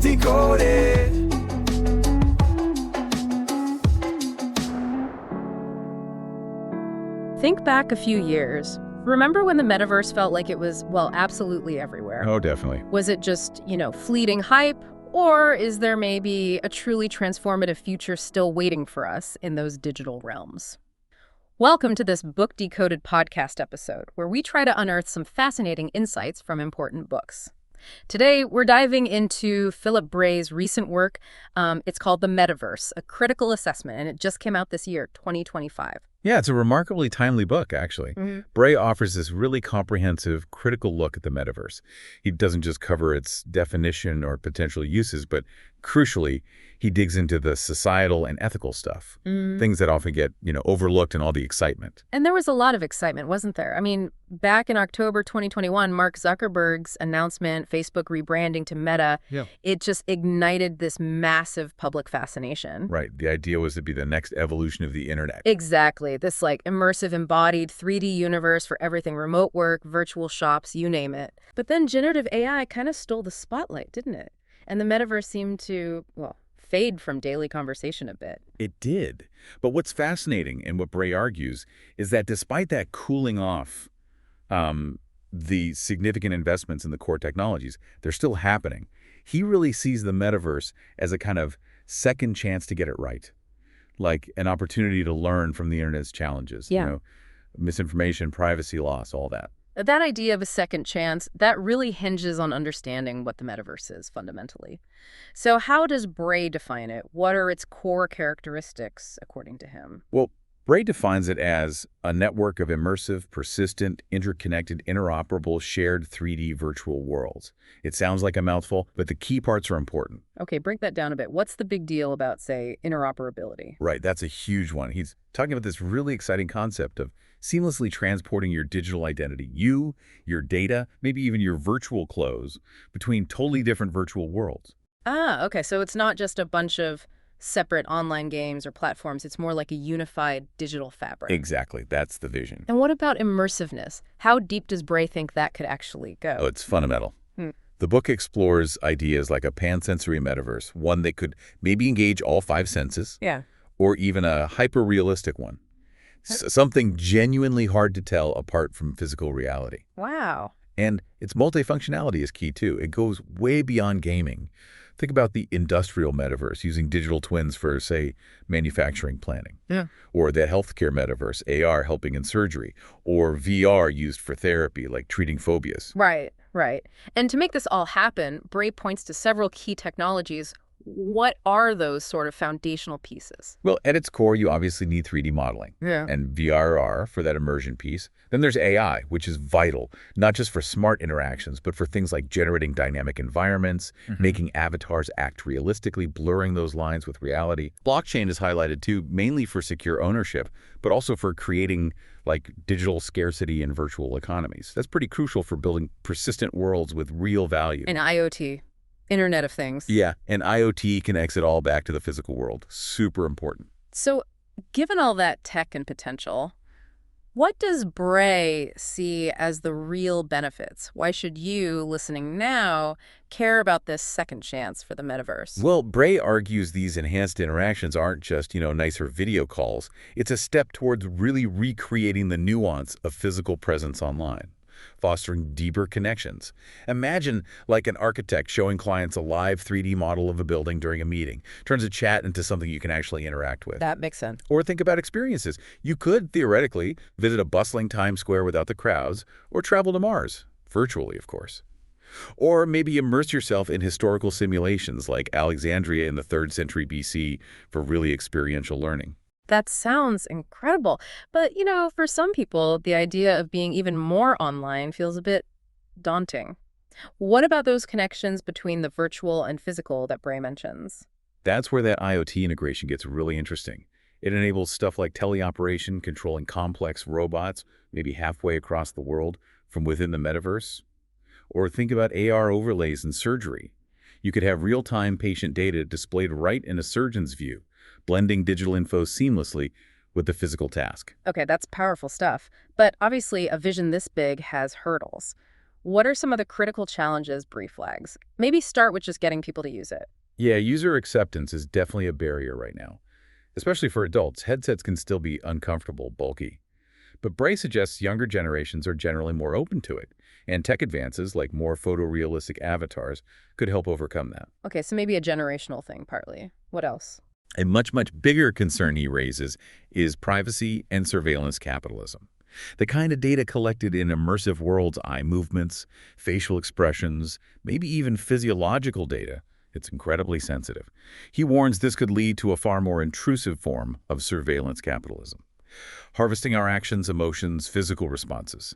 Decoded. Think back a few years. Remember when the metaverse felt like it was, well, absolutely everywhere? Oh, definitely. Was it just, fleeting hype? Or is there maybe a truly transformative future still waiting for us in those digital realms? Welcome to this Book Decoded podcast episode, where we try to unearth some fascinating insights from important books. Today, we're diving into Philip Brey's recent work. It's called The Metaverse, a critical assessment, and it just came out this year, 2025. Yeah, it's a remarkably timely book, actually. Brey offers this really comprehensive, critical look at the metaverse. He doesn't just cover its definition or potential uses, but crucially, he digs into the societal and ethical stuff, things that often get, overlooked in all the excitement. And there was a lot of excitement, wasn't there? I mean, back in October 2021, Mark Zuckerberg's announcement, Facebook rebranding to Meta, it just ignited this massive public fascination. Right. The idea was to be the next evolution of the internet. Exactly. This immersive embodied 3D universe for everything, remote work, virtual shops, you name it. But then generative AI kind of stole the spotlight, didn't it? And the metaverse seemed to, fade from daily conversation a bit. It did. But what's fascinating, and what Brey argues, is that despite that cooling off, the significant investments in the core technologies, they're still happening. He really sees the metaverse as a kind of second chance to get it right, like an opportunity to learn from the internet's challenges. Misinformation, privacy loss, all that. That idea of a second chance, that really hinges on understanding what the metaverse is fundamentally. So how does Brey define it? What are its core characteristics, according to him? Well, Brey defines it as a network of immersive, persistent, interconnected, interoperable, shared 3D virtual worlds. It sounds like a mouthful, but the key parts are important. Okay, break that down a bit. What's the big deal about, say, interoperability? Right, that's a huge one. He's talking about this really exciting concept of seamlessly transporting your digital identity, you, your data, maybe even your virtual clothes, between totally different virtual worlds. Ah, okay, so it's not just a bunch of separate online games or platforms. It's more like a unified digital fabric. Exactly. That's the vision. And what about immersiveness? How deep does Brey think that could actually go? Oh, it's fundamental. The book explores ideas like a pansensory metaverse, one that could maybe engage all 5 senses, or even a hyper-realistic one. Something genuinely hard to tell apart from physical reality. Wow. And its multifunctionality is key, too. It goes way beyond gaming. Think about the industrial metaverse using digital twins for, say, manufacturing planning. Or the healthcare metaverse, AR helping in surgery. Or VR used for therapy, like treating phobias. Right. And to make this all happen, Brey points to several key technologies. What are those sort of foundational pieces? Well, at its core, you obviously need 3D modeling and VRR for that immersion piece. Then there's AI, which is vital, not just for smart interactions, but for things like generating dynamic environments, making avatars act realistically, blurring those lines with reality. Blockchain is highlighted too, mainly for secure ownership, but also for creating digital scarcity in virtual economies. That's pretty crucial for building persistent worlds with real value. And IoT. Internet of Things. Yeah, and IoT connects it all back to the physical world. Super important. So, given all that tech and potential, what does Brey see as the real benefits? Why should you, listening now, care about this second chance for the metaverse? Well, Brey argues these enhanced interactions aren't just, nicer video calls. It's a step towards really recreating the nuance of physical presence online, fostering deeper connections. Imagine like an architect showing clients a live 3D model of a building during a meeting, turns a chat into something you can actually interact with. That makes sense. Or think about experiences. You could, theoretically, visit a bustling Times Square without the crowds, or travel to Mars, virtually, of course. Or maybe immerse yourself in historical simulations like Alexandria in the 3rd century BC for really experiential learning. That sounds incredible. But, for some people, the idea of being even more online feels a bit daunting. What about those connections between the virtual and physical that Brey mentions? That's where that IoT integration gets really interesting. It enables stuff like teleoperation, controlling complex robots, maybe halfway across the world, from within the metaverse. Or think about AR overlays in surgery. You could have real-time patient data displayed right in a surgeon's view, blending digital info seamlessly with the physical task. Okay, that's powerful stuff. But obviously, a vision this big has hurdles. What are some of the critical challenges Brey flags? Maybe start with just getting people to use it. Yeah, user acceptance is definitely a barrier right now. Especially for adults, headsets can still be uncomfortable, bulky. But Bray suggests younger generations are generally more open to it, and tech advances like more photorealistic avatars could help overcome that. Okay, so maybe a generational thing partly. What else? A much bigger concern he raises is privacy and surveillance capitalism. The kind of data collected in immersive worlds, eye movements, facial expressions, maybe even physiological data, it's incredibly sensitive. He warns this could lead to a far more intrusive form of surveillance capitalism, harvesting our actions, emotions, physical responses,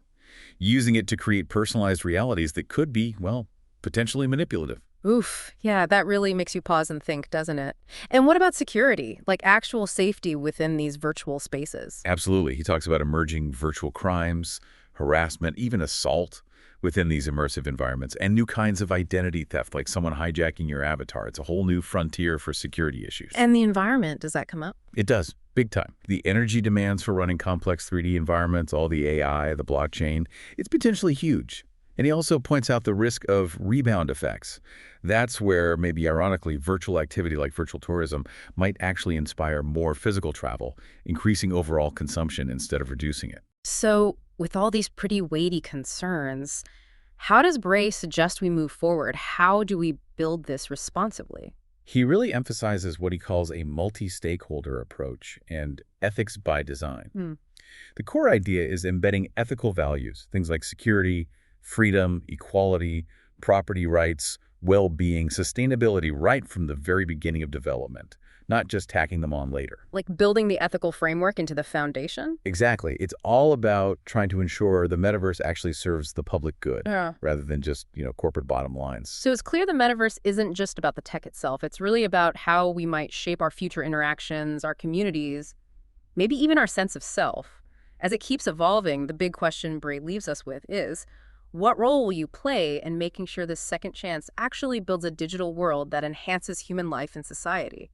using it to create personalized realities that could be, well, potentially manipulative. Oof, yeah, that really makes you pause and think, doesn't it? And what about security, like actual safety within these virtual spaces? Absolutely. He talks about emerging virtual crimes, harassment, even assault within these immersive environments, and new kinds of identity theft, like someone hijacking your avatar. It's a whole new frontier for security issues. And the environment, does that come up? It does, big time. The energy demands for running complex 3D environments, all the AI, the blockchain, it's potentially huge. And he also points out the risk of rebound effects. That's where, maybe ironically, virtual activity like virtual tourism might actually inspire more physical travel, increasing overall consumption instead of reducing it. So, with all these pretty weighty concerns, how does Brey suggest we move forward? How do we build this responsibly? He really emphasizes what he calls a multi-stakeholder approach and ethics by design. The core idea is embedding ethical values, things like security, freedom, equality, property rights, well-being, sustainability right from the very beginning of development, not just tacking them on later. Like building the ethical framework into the foundation? Exactly. It's all about trying to ensure the metaverse actually serves the public good rather than just, corporate bottom lines. So it's clear the metaverse isn't just about the tech itself. It's really about how we might shape our future interactions, our communities, maybe even our sense of self. As it keeps evolving, the big question Brey leaves us with is, what role will you play in making sure this second chance actually builds a digital world that enhances human life and society?